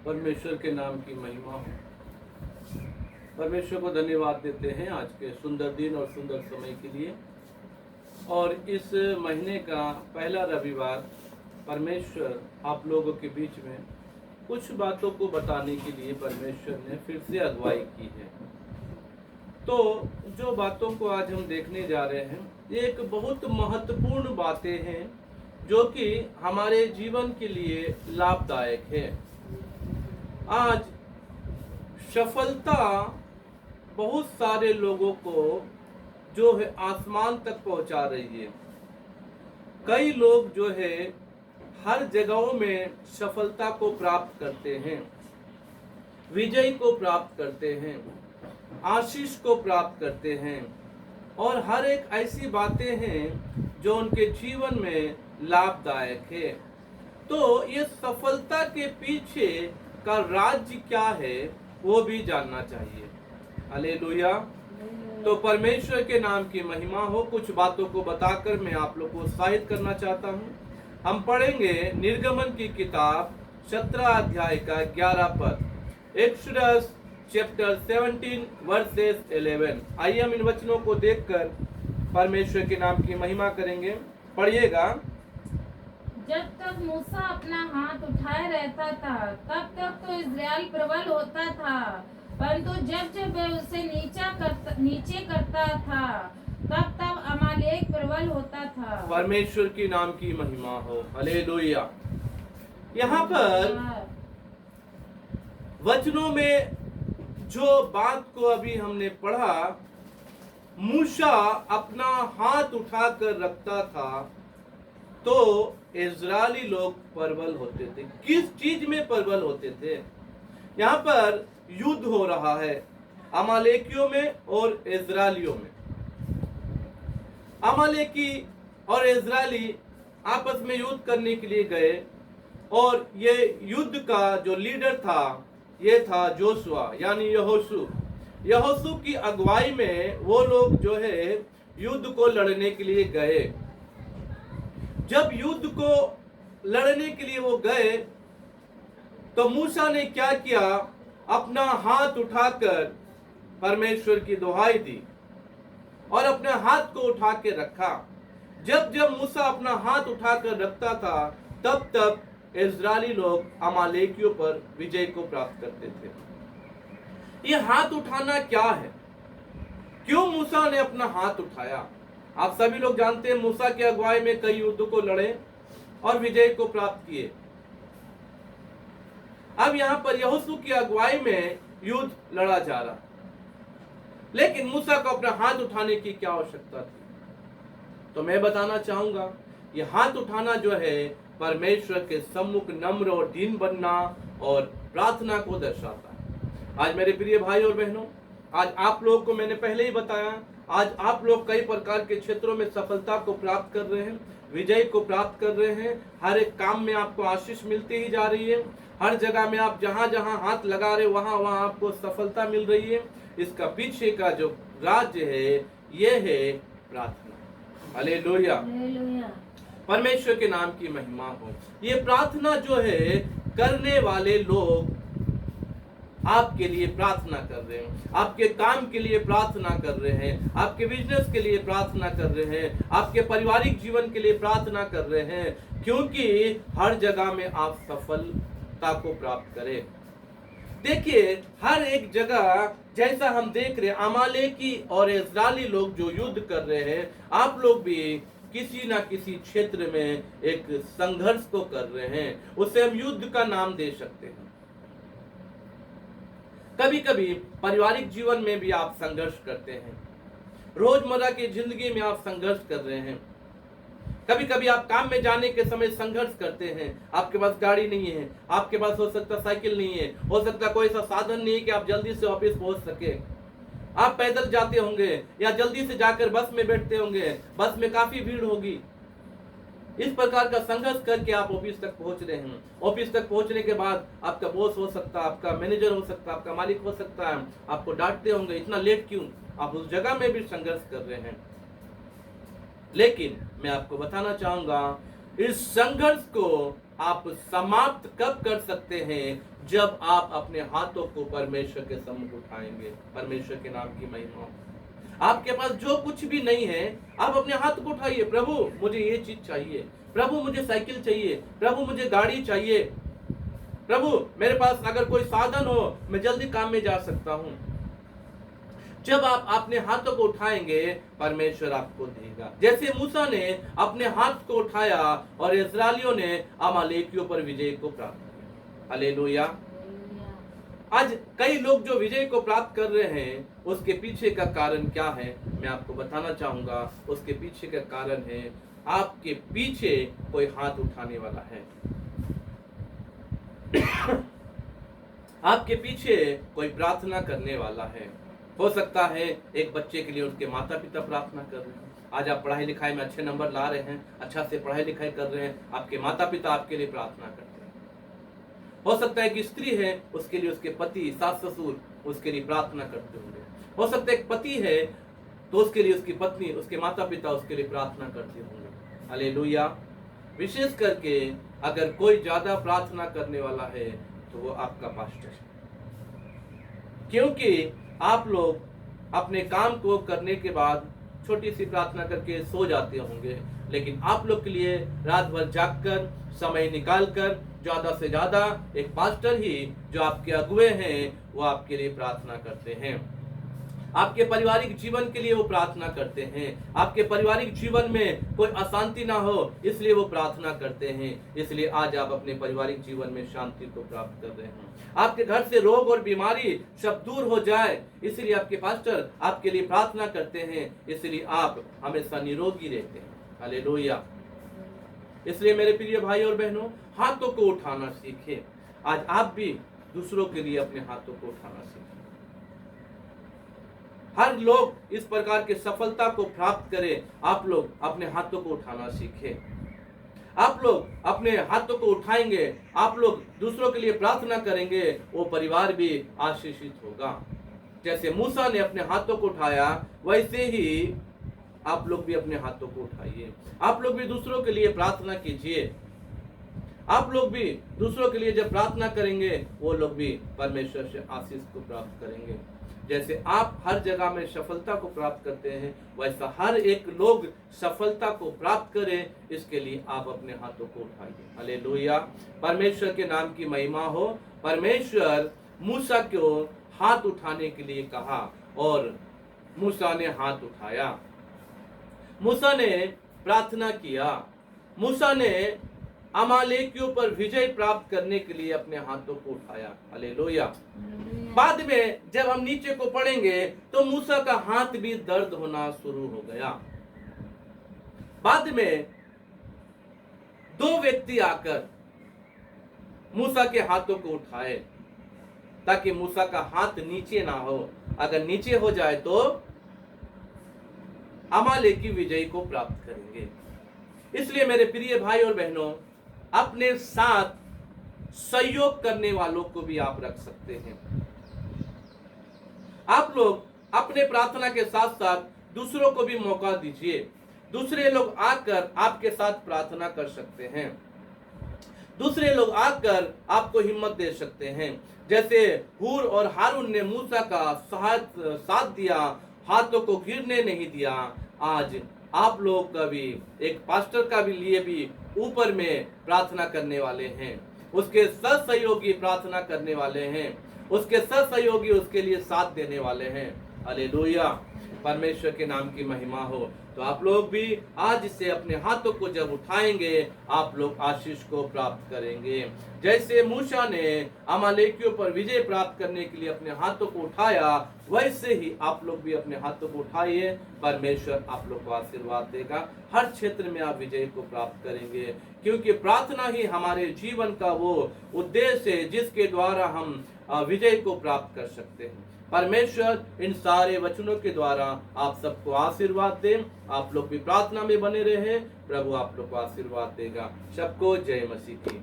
परमेश्वर के नाम की महिमा हो। परमेश्वर को धन्यवाद देते हैं आज के सुंदर दिन और सुंदर समय के लिए। और इस महीने का पहला रविवार परमेश्वर आप लोगों के बीच में कुछ बातों को बताने के लिए परमेश्वर ने फिर से अगुवाई की है। तो जो बातों को आज हम देखने जा रहे हैं, ये एक बहुत महत्वपूर्ण बातें हैं जो कि हमारे जीवन के लिए लाभदायक है। आज सफलता बहुत सारे लोगों को जो है आसमान तक पहुंचा रही है। कई लोग जो है हर जगहों में सफलता को प्राप्त करते हैं, विजय को प्राप्त करते हैं, आशीष को प्राप्त करते हैं और हर एक ऐसी बातें हैं जो उनके जीवन में लाभदायक है। तो ये सफलता के पीछे का राज्य क्या है वो भी जानना चाहिए। हालेलुया। तो परमेश्वर के नाम की महिमा हो। कुछ बातों को बताकर मैं आप लोग को उत्साहित करना चाहता हूँ। हम पढ़ेंगे निर्गमन की किताब 17 अध्याय का 11 पद, एक्सोडस चैप्टर 17 वर्सेस 11। आइए हम इन वचनों को देखकर परमेश्वर के नाम की महिमा करेंगे। पढ़िएगा। जब तक मूसा अपना हाथ उठाए रहता था तब तक तो इस्राएल प्रबल होता था, परंतु जब जब वह उसे नीचे करता था तब तब अमालेक प्रबल होता था। परमेश्वर की नाम की महिमा हो। हालेलुया। यहाँ पर वचनों में जो बात को अभी हमने पढ़ा, मूसा अपना हाथ उठाकर रखता था तो इजरायली लोग प्रबल होते थे। किस चीज में प्रबल होते थे? यहाँ पर युद्ध हो रहा है अमालेकियों में और इजरायलियों में। अमालेकी और इजरायली आपस में युद्ध करने के लिए गए और ये युद्ध का जो लीडर था ये था जोशुआ यानी यहोशू की अगुवाई में वो लोग जो है युद्ध को लड़ने के लिए गए। जब युद्ध को लड़ने के लिए वो गए तो मूसा ने क्या किया? अपना हाथ उठाकर परमेश्वर की दुहाई दी और अपने हाथ को उठा के रखा। जब जब मूसा अपना हाथ उठाकर रखता था तब तब इजरायली लोग अमालेकियों पर विजय को प्राप्त करते थे। ये हाथ उठाना क्या है? क्यों मूसा ने अपना हाथ उठाया? आप सभी लोग जानते हैं मूसा की अगुवाई में कई युद्ध को लड़े और विजय को प्राप्त किए। अब यहां पर यहोशू की अगुवाई में युद्ध लड़ा जा रहा, लेकिन मूसा को अपना हाथ उठाने की क्या आवश्यकता थी? तो मैं बताना चाहूंगा, यह हाथ उठाना जो है परमेश्वर के सम्मुख नम्र और दीन बनना और प्रार्थना को दर्शाता है। आज मेरे प्रिय भाई और बहनों, आज आप लोगों को मैंने पहले ही बताया, आज आप लोग कई प्रकार के क्षेत्रों में सफलता को प्राप्त कर रहे हैं, विजय को प्राप्त कर रहे हैं। हर एक काम में आपको आशीष मिलती ही जा रही है। हर जगह में आप जहां जहां हाथ लगा रहे वहां वहां आपको सफलता मिल रही है। इसका पीछे का जो राज्य है ये है प्रार्थना। हालेलुया। परमेश्वर के नाम की महिमा हो। ये प्रार्थना जो है करने वाले लोग आपके लिए प्रार्थना कर रहे हैं, आपके काम के लिए प्रार्थना कर रहे हैं, आपके बिजनेस के लिए प्रार्थना कर रहे हैं, आपके पारिवारिक जीवन के लिए प्रार्थना कर रहे हैं, क्योंकि हर जगह में आप सफलता को प्राप्त करें। देखिए हर एक जगह जैसा हम देख रहे हैं अमालेकी और इजरायली लोग जो युद्ध कर रहे हैं, आप लोग भी किसी ना किसी क्षेत्र में एक संघर्ष को कर रहे हैं। उसे हम युद्ध का नाम दे सकते हैं। कभी कभी पारिवारिक जीवन में भी आप संघर्ष करते हैं, रोजमर्रा की जिंदगी में आप संघर्ष कर रहे हैं। कभी कभी आप काम में जाने के समय संघर्ष करते हैं। आपके पास गाड़ी नहीं है, आपके पास हो सकता साइकिल नहीं है, हो सकता कोई ऐसा साधन नहीं है कि आप जल्दी से ऑफिस पहुंच सके। आप पैदल जाते होंगे या जल्दी से जाकर बस में बैठते होंगे, बस में काफी भीड़ होगी। इस प्रकार का संघर्ष करके आप ऑफिस तक पहुंच रहे हैं। ऑफिस तक पहुंचने के बाद आपका बॉस हो सकता है, आपका मैनेजर हो सकता है, आपका मालिक हो सकता है, आपको डांटते होंगे, इतना लेट क्यों? आप उस जगह में भी संघर्ष कर रहे हैं। लेकिन मैं आपको बताना चाहूंगा, इस संघर्ष को आप समाप्त कब कर सकते हैं? जब आप अपने हाथों को परमेश्वर के सम्मुख उठाएंगे। परमेश्वर के नाम की महिमा। आपके पास जो कुछ भी नहीं है, आप अपने हाथ को उठाइए। प्रभु मुझे ये चीज चाहिए, प्रभु मुझे साइकिल चाहिए, प्रभु मुझे गाड़ी चाहिए, प्रभु मेरे पास अगर कोई साधन हो मैं जल्दी काम में जा सकता हूं। जब आप अपने हाथों को उठाएंगे, परमेश्वर आपको देगा। जैसे मूसा ने अपने हाथ को उठाया और इस्राएलियों ने अमालेकियों पर विजय को प्राप्त किया। हालेलुया। आज कई लोग जो विजय को प्राप्त कर रहे हैं, उसके पीछे का कारण क्या है मैं आपको बताना चाहूंगा। उसके पीछे का कारण है, आपके पीछे कोई हाथ उठाने वाला है। आपके पीछे कोई प्रार्थना करने वाला है। हो सकता है एक बच्चे के लिए उसके माता पिता प्रार्थना कर रहे हैं। आज आप पढ़ाई लिखाई में अच्छे नंबर ला रहे हैं, अच्छा से पढ़ाई लिखाई कर रहे हैं, आपके माता पिता आपके लिए प्रार्थना करते हैं। हो सकता है कि स्त्री है, उसके लिए उसके पति, सास ससुर उसके लिए प्रार्थना करते होंगे। हो सकता है एक पति है तो उसके लिए उसकी पत्नी, उसके माता पिता उसके लिए प्रार्थना करते होंगे। हालेलुया। विशेष करके अगर कोई ज्यादा प्रार्थना करने वाला है तो वो आपका पास्टर है, क्योंकि आप लोग अपने काम को करने के बाद छोटी सी प्रार्थना करके सो जाते होंगे, लेकिन आप लोग के लिए रात भर जागकर समय निकालकर ज्यादा से ज्यादा एक पास्टर ही जो आपके अगुवे हैं वो आपके लिए प्रार्थना करते हैं। आपके पारिवारिक जीवन के लिए वो प्रार्थना करते हैं। आपके पारिवारिक जीवन में कोई अशांति ना हो इसलिए वो प्रार्थना करते हैं। इसलिए आज आप अपने पारिवारिक जीवन में शांति को प्राप्त कर रहे हैं। आपके घर से रोग और बीमारी सब दूर हो जाए इसलिए आपके पास्टर आपके लिए प्रार्थना करते हैं। इसलिए आप हमेशा निरोगी रहते हैं। हालेलुया। इसलिए मेरे प्रिय भाई और बहनों, हाथों को उठाना सीखें। आज आप भी दूसरों के लिए अपने हाथों को उठाना सीखें। हर लोग इस प्रकार की सफलता को प्राप्त करें, आप लोग अपने हाथों को उठाना सीखें। आप लोग अपने हाथों को उठाएंगे, आप लोग दूसरों के लिए प्रार्थना करेंगे, वो परिवार भी आशीषित होगा। जैसे मूसा ने अपने हाथों को उठाया, वैसे ही आप लोग भी अपने हाथों को उठाइए। आप लोग भी दूसरों के लिए प्रार्थना कीजिए। आप लोग भी दूसरों के लिए जब प्रार्थना करेंगे, वो लोग भी परमेश्वर से आशीष को प्राप्त करेंगे। जैसे आप हर जगह में सफलता को प्राप्त करते हैं, वैसा हर एक लोग सफलता को प्राप्त करें, इसके लिए आप अपने हाथों को उठाइए। हालेलुया। परमेश्वर के नाम की महिमा हो। परमेश्वर मूसा को हाथ उठाने के लिए कहा और मूसा ने हाथ उठाया। मूसा ने प्रार्थना किया। मूसा ने अमालेकियों पर विजय प्राप्त करने के लिए अपने हाथों को उठाया। हालेलुया। बाद में जब हम नीचे को पढ़ेंगे तो मूसा का हाथ भी दर्द होना शुरू हो गया। बाद में दो व्यक्ति आकर मूसा के हाथों को उठाए ताकि मूसा का हाथ नीचे ना हो। अगर नीचे हो जाए तो अमालेकी विजय को प्राप्त करेंगे। इसलिए मेरे प्रिय भाई और बहनों, अपने साथ सहयोग करने वालों को भी आप रख सकते हैं। आप लोग अपने प्रार्थना के साथ साथ दूसरों को भी मौका दीजिए। दूसरे लोग आकर आपके साथ प्रार्थना कर सकते हैं। दूसरे लोग आकर आपको हिम्मत दे सकते हैं। जैसे हूर और हारून ने मूसा का साथ दिया, हाथों को गिरने नहीं दिया। आज आप लोग का भी, एक पास्टर का भी लिए भी ऊपर में प्रार्थना करने वाले हैं, उसके सहयोगी प्रार्थना करने वाले हैं, उसके सहयोगी उसके लिए साथ देने वाले हैं। हालेलुया। परमेश्वर के नाम की महिमा हो। तो आप लोग भी आज से अपने हाथों को जब उठाएंगे, आप लोग आशीष को प्राप्त करेंगे। जैसे मूसा ने अमालेकियों पर विजय प्राप्त करने के लिए अपने हाथों को उठाया, वैसे ही आप लोग भी अपने हाथों को उठाइए। परमेश्वर आप लोग को आशीर्वाद देगा। हर क्षेत्र में आप विजय को प्राप्त करेंगे, क्योंकि प्रार्थना ही हमारे जीवन का वो उद्देश्य है जिसके द्वारा हम विजय को प्राप्त कर सकते हैं। परमेश्वर इन सारे वचनों के द्वारा आप सबको आशीर्वाद दे। आप लोग भी प्रार्थना में बने रहे। प्रभु आप लोग को आशीर्वाद देगा। सबको जय मसीह की।